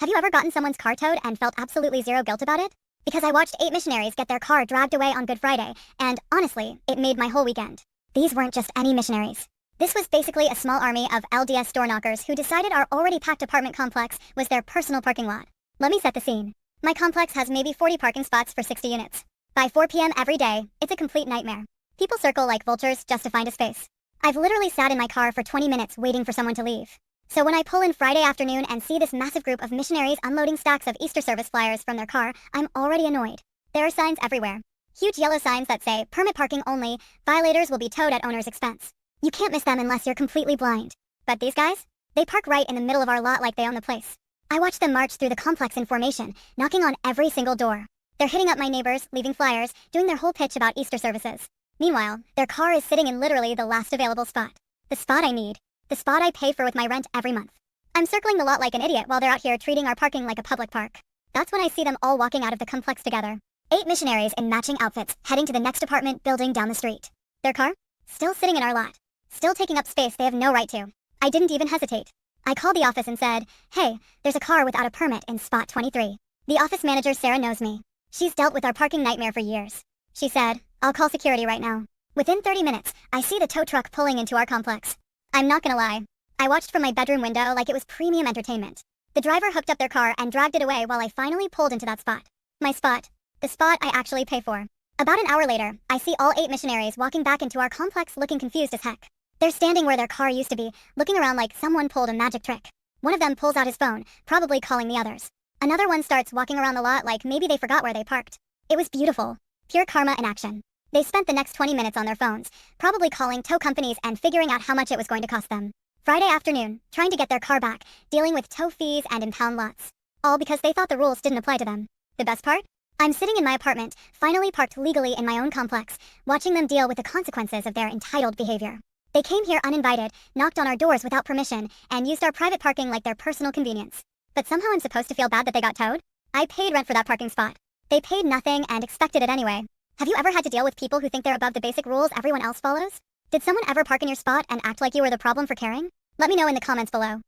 Have you ever gotten someone's car towed and felt absolutely zero guilt about it? Because I watched 8 missionaries get their car dragged away on Good Friday, and honestly, it made my whole weekend. These weren't just any missionaries. This was basically a small army of LDS door knockers who decided our already packed apartment complex was their personal parking lot. Let me set the scene. My complex has maybe 40 parking spots for 60 units. By 4 p.m. every day, it's a complete nightmare. People circle like vultures just to find a space. I've literally sat in my car for 20 minutes waiting for someone to leave. So when I pull in Friday afternoon and see this massive group of missionaries unloading stacks of Easter service flyers from their car, I'm already annoyed. There are signs everywhere. Huge yellow signs that say, permit parking only, violators will be towed at owner's expense. You can't miss them unless you're completely blind. But these guys? They park right in the middle of our lot like they own the place. I watch them march through the complex in formation, knocking on every single door. They're hitting up my neighbors, leaving flyers, doing their whole pitch about Easter services. Meanwhile, their car is sitting in literally the last available spot. The spot I need. The spot I pay for with my rent every month. I'm circling the lot like an idiot while they're out here treating our parking like a public park. That's when I see them all walking out of the complex together. 8 missionaries in matching outfits heading to the next apartment building down the street. Their car? Still sitting in our lot. Still taking up space they have no right to. I didn't even hesitate. I called the office and said, hey, there's a car without a permit in spot 23. The office manager Sarah knows me. She's dealt with our parking nightmare for years. She said, I'll call security right now. Within 30 minutes, I see the tow truck pulling into our complex. I'm not gonna lie. I watched from my bedroom window like it was premium entertainment. The driver hooked up their car and dragged it away while I finally pulled into that spot. My spot. The spot I actually pay for. About an hour later, I see all 8 missionaries walking back into our complex looking confused as heck. They're standing where their car used to be, looking around like someone pulled a magic trick. One of them pulls out his phone, probably calling the others. Another one starts walking around the lot like maybe they forgot where they parked. It was beautiful. Pure karma in action. They spent the next 20 minutes on their phones, probably calling tow companies and figuring out how much it was going to cost them. Friday afternoon, trying to get their car back, dealing with tow fees and impound lots. All because they thought the rules didn't apply to them. The best part? I'm sitting in my apartment, finally parked legally in my own complex, watching them deal with the consequences of their entitled behavior. They came here uninvited, knocked on our doors without permission, and used our private parking like their personal convenience. But somehow I'm supposed to feel bad that they got towed? I paid rent for that parking spot. They paid nothing and expected it anyway. Have you ever had to deal with people who think they're above the basic rules everyone else follows? Did someone ever park in your spot and act like you were the problem for caring? Let me know in the comments below.